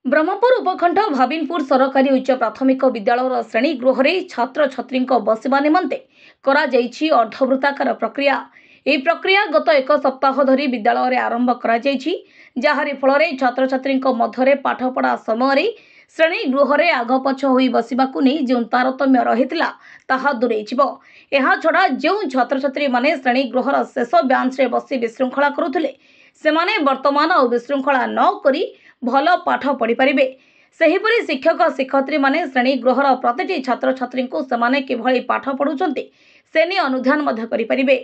ब्रह्मपुर उपखंड भाविनपुर सरकारी उच्च प्राथमिक विद्यालय श्रेणी गृह में छात्र छात्री बसवा निमंते अर्धवृत्ताकार प्रक्रिया। यह प्रक्रिया गत एक सप्ताह धरी विद्यालय में आरंभ कर फल छात्र छात्री मध्य पाठपढ़ा समय श्रेणी गृह में आगपछ हो बसवाक नहीं जो तारतम्य रही दूरे छड़ा जो छात्र छात्री मैंने श्रेणी गृहर शेष बेंच में बसी विशृंखला करुले से वर्तमान और विशृंखला नक भल पाठ पढ़ी पारे। सेहीपरि शिक्षक शिक्षयित्री माने श्रेणी गृहर प्रति छात्र छात्री को सेमाने किभली पाठ पढ़ुचंती से नहीं अनुध्यान करि परिबे।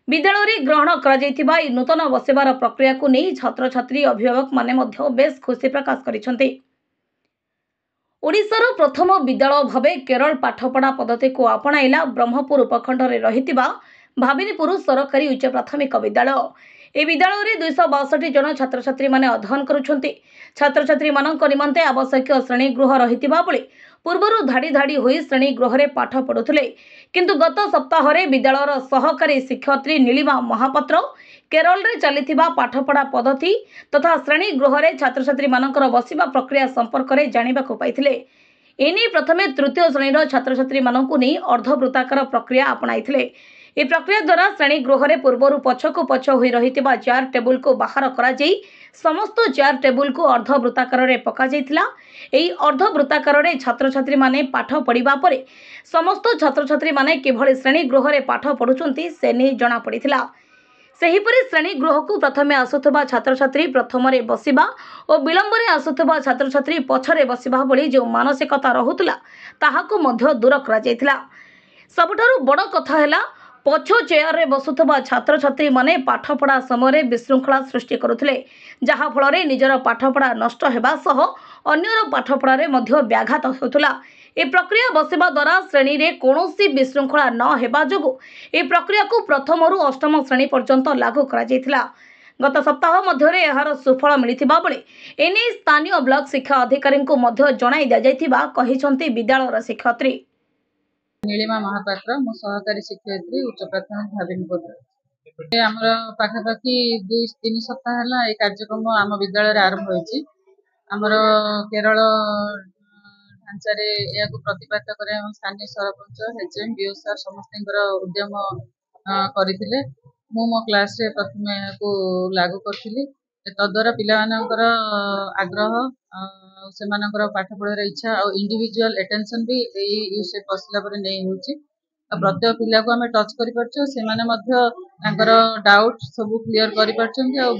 विद्यालय रे ग्रहण करा जायतिबा ई नूतन बसेबार प्रक्रिया को नहीं छात्र छात्री अभिभावक माने मध्य बेस खुशी प्रकाश करिसंती। ओडिशार प्रथम विद्यालय भावे केरल पाठपढ़ा पद्धति को आपणाइला ब्रह्मपुर उपखंड रे रहितिबा भाविनपुर सरकारी उच्च प्राथमिक विद्यालय। ए विद्यालय रे 262 जन छात्र छात्री माने अध्ययन करुछंती। छात्र छात्री मानक निमंते आवश्यक श्रेणी गृह रहितिबा बेले पूर्वरु धाड़ी धाड़ी होई श्रेणी गृह रे पाठ पढ़ुथले, किंतु गत सप्ताह रे विद्यालयर सहकारी शिक्षयित्री नीलिमा महापात्र केरल रे चलिथिबा पाठपढ़ा पद्धति तथा श्रेणी गृह रे छात्र छात्री मानकर बसिबा प्रक्रिया संपर्क रे जानिबाकु पाइथिले। एनी प्रथमे तृतीय श्रेणी छात्र छात्री मानकु नै अर्धवृत्ताकार प्रक्रिया अपनाइथिले। ए प्रक्रिया द्वारा श्रेणी गृह में पूर्वर पछकु पछ हो रही चेयर टेबुल को बाहर करा जाई समस्त चेयर टेबुल को अर्धवृत्ताकार रे पका जाइथिला। एई अर्धवृत्ताकार रे छात्र छात्री माने पाठ पढ़िबा परे समस्त छात्र छात्री माने किभली श्रेणी गृह रे पाठ पढुचंती से नै जणा पड़िथिला। सेहीपरि श्रेणी गृह को प्रथमे आसुथबा छात्र छात्री प्रथम रे बसिबा और विलंब रे आसुथबा छात्र छात्री पछरे बसिबा भली जो मानसिकता रहुतला ताहाकु मध्य दूर करा जाइथिला। सबठारु बड़ कथा हैला पछ चेयर रे बसुथबा छात्र छात्री माने पाठपढ़ा समय विशृंखला सृष्टि करुथिले, जहा फल रे निजर पाठपढ़ा नष्ट हेबा सह अन्यर पाठपढ़ा रे मध्य व्याघात होतुला। ए प्रक्रिया बसिबा द्वारा श्रेणी रे कोनोसी विशृंखला न हेबा जोगु ए प्रक्रिया को प्रथम रु अष्टम श्रेणी पर्यंत लागू करा जायतिला। गत सप्ताह मध्य रे एहार सुफल मिलिथिबा बेले एने स्थानीय ब्लॉक शिक्षा अधिकारी को मध्य जणाई दिया जायतिबा कहिसंती विद्यालयर शिक्षयित्री नीलिमा महापात्र मो सहकारी शिक्षयित्री उच्च प्राथमिक भाविनपुर। आमर पाखापाखि 2-3 सप्ताह है ये कार्यक्रम आम विद्यालय आरंभ होती। आमर केरल ढांचारे या प्रतिपादित कर स्थानीय सरपंच एचएम बीओ सार समस्त उद्यम करते मो क्लास रे प्रथम को लागू करी तद्वारा पिलामानकर आग्रह से पाठ पढ़ार इच्छा और इंडिविजुअल अटेंशन भी से बसला नहीं होची। प्रत्येक पिला को आम टच कर डाउट सब क्लीयर कर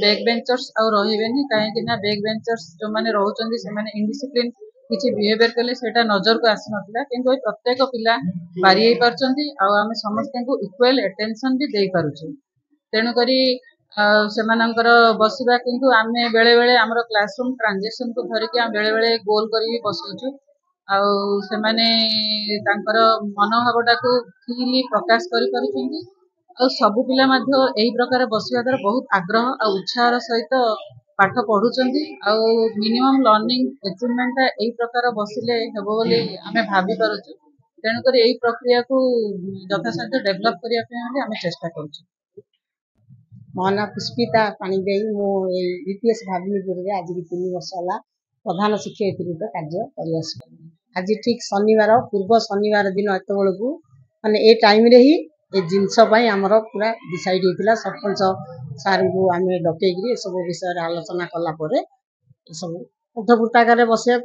बैक बेंचर्स आ रही कहीं बैक बेंचर्स जो मैंने रोचे से इनडिसिप्लिन किसी बिहेवियर कले सेटा नजर को आसी नथिला, किंतु प्रत्येक पिला बारी पारछंती आम समस्त को इक्वल अटेंशन भी दे पारुछु। तेणु करी सेमानंकर बसिबा किंतु आमे बेले बेले हमर क्लासरूम ट्रांजेक्शन को धरिके आम बेले बेले गोल करी बसुछु आउ सेमाने तांकर मनोभावटा को फ्रीली प्रकाश करि पारुछंती और सब पिला मध्य एही प्रकार बसिबा द्वारा बहुत आग्रह और उत्साह सहित पाठ पढुचंती और मिनिमम लर्निंग अचीवमेंट एही प्रकार बसिले हेबो बोली आमे भाबी पारुछु। तेणु करी एही प्रक्रिया को यथासाध्य डेवलप करिया पे आमे चेष्टा करूछु। मो ना पुष्पिता पाणीदे मो यूपीएस भाविनपुर में आज 3 वर्ष है प्रधान शिक्षयित्री रूप कार्य कर। आज ठीक शनिवार पूर्व शनिवार दिन एत बड़ू माने ए टाइम रे ही ए जिनस आमर पूरा डिसाइड होता। सरपंच सार को आम डकई सब विषय आलोचना कला सब अर्धवृत्ताकार बसिया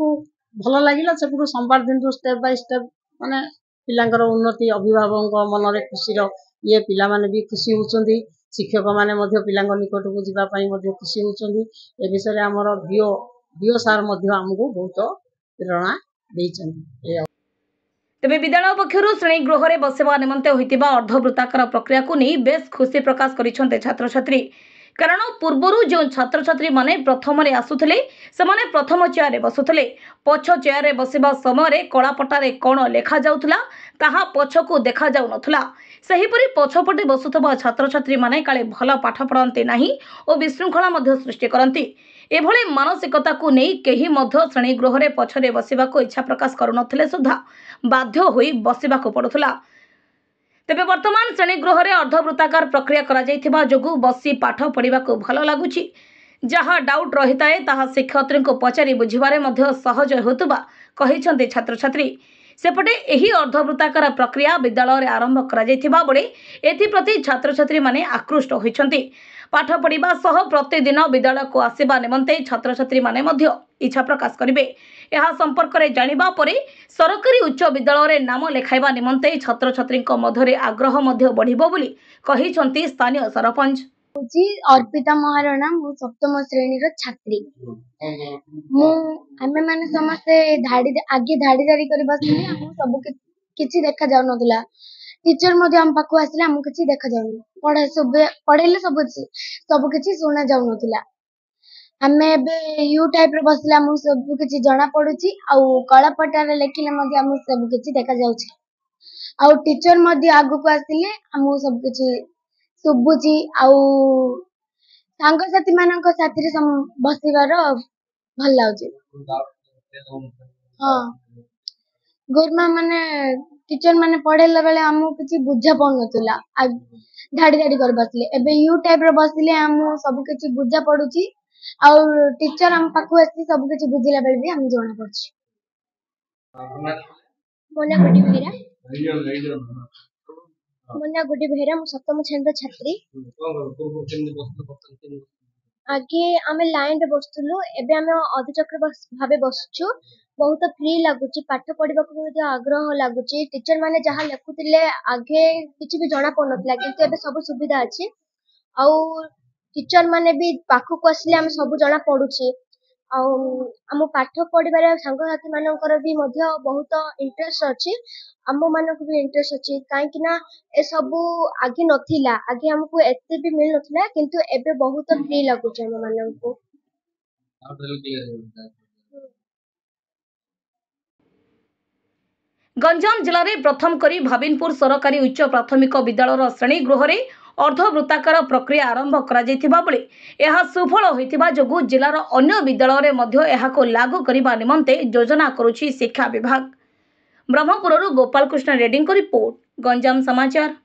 भल लगे से संवाद दिन स्टेप बाय स्टेप माने पिलांकर उन्नति अभिभावक मन में खुशी ये पिला माने भी खुशी होती। शिक्षक माने पिला निकट को जावाई खुशी होती। ए विषय आमर बीओ सार आमको बहुत प्रेरणा देइछन्ति। तेबे विद्यालय पक्षर श्रेणी गृह में बसवा निमंते होइतिबा अर्धवृत्ताकार प्रक्रिया को नहीं बेस खुशी प्रकाश करिसंते छात्र छात्री। कारण पूर्वरु जो छात्र छात्री माने प्रथम रे आसुथले से माने प्रथम चेयर रे बसुथले, पछ चेयर रे बसिबा समय कलापटा रे कोन लेखा जाउथला ताहा पछकु देखा जाउ नथला। सेहीपरि पछपटे बसुथबा छात्र छात्री माने काले भल पाठ पढ़ाते नाही और विशृंखला मध्य सृष्टि करंती। एभले मानसिकता को नहीं केही मध्य श्रेणी गृह रे पछरे बसिबा को इच्छा प्रकाश करुनथले सुधा बाध्य होई बसिबा को पड़ुथला। तेबे वर्तमान श्रेणी गृह रे अर्धवृत्ताकार प्रक्रिया करा जायथिबा जोगु बसी पाठ पढ़िबा को भल लागुची। जहाँ डाउट रही थाए ताहा शिक्षयित्री को पचारि बुझिबारे मध्य सहज होतुबा कहिसंते छात्र छात्री। सेपटे एही अर्धवृत्ताकार प्रक्रिया विद्यालय आरंभ करा जायथिबा बेले एथिप्रति छात्र छात्री माने आकृष्ट होइछंती। पाठ पढ़िबा सह प्रतिदिन विद्यालय को आसिबा निमंते छात्र छात्री माने मध्य इच्छा प्रकाश करिवे। यह संपर्क में जानिबा परे सरकारी उच्च विद्यालय नाम लेखाइबा निमंते छात्र छात्री मध्य आग्रह मध्य बढ़िबो बोली कहिसंती स्थानीय सरपंच। जी अर्पिता महाराणा मु सप्तम श्रेणी छात्री आमे माने समस्ते आगे धाड़ी धाड़ी कर बसले हम सब किछि देखा जाउ नथला। टीचर मध्ये हम पाखु आसिले हम किछि देखा जाउ पढ़ेले सब किछि सुना जाउ नथला। हमें एबे यू टाइप रे बसले हम सब किछि जणा पडुची आ कला पटारे लेखिले मध्ये हम सब किछि देखा जाउची आ टीचर मध्ये आगु को आसिले हम सब किछि सुबुची आउ सांग साथी मानक साथी रे बसिबार भल लाउची। हां गुरुमा माने टीचर माने पढ़ेला बेले हमहु किछि बुझा पड़ नथुला धाड़ी धाड़ी कर बसले एबे यू टाइप रे बसले हम सब किछि बुझा पडुची आ टीचर हम पाखु आसी सब किछि बुझिला बेले भी हम जणा पडुची। मोना गुडी बेहरा मु सप्तम श्रेणी छात्री। आगे आमे लाइन रे बसतुलु एबे आमे अधिचक्र भाबे बसछु। बहुत फ्री लागुची पाठ पढ़िबा को भी आग्रह लागुची। टीचर माने जहा लेखुतिले आगे किछि भी जणा पडनतला किंतु एबे सब सुविधा अछि आ टीचर माने भी पाखु को आसिले आमे सब जणा पडुची आ हम पाठ पढ़िबारे संग साथी मानकर भी मध्य बहुत इंटरेस्ट अछि। आम मानक भी इंटरेस्ट अछि काहे कि ना ए सब आगे नथिला आगे हमको एते भी मिल नथिला किंतु एबे बहुत फ्री लागुची हम माननको। गंजाम जिले में प्रथम करी भाबिनपुर सरकारी उच्च प्राथमिक विद्यालय श्रेणी गृह में अर्धवृत्ताकार प्रक्रिया आरंभ करा जायथिबा बेले यह सुफल होइतिबा जोगु जिलार अन्य विद्यालय में मध्य एहाको लागू करिबा निमंते योजना करुछि शिक्षा विभाग। ब्रह्मपुरରୁ गोपाल कृष्ण रेड्डी को रिपोर्ट, गंजाम समाचार।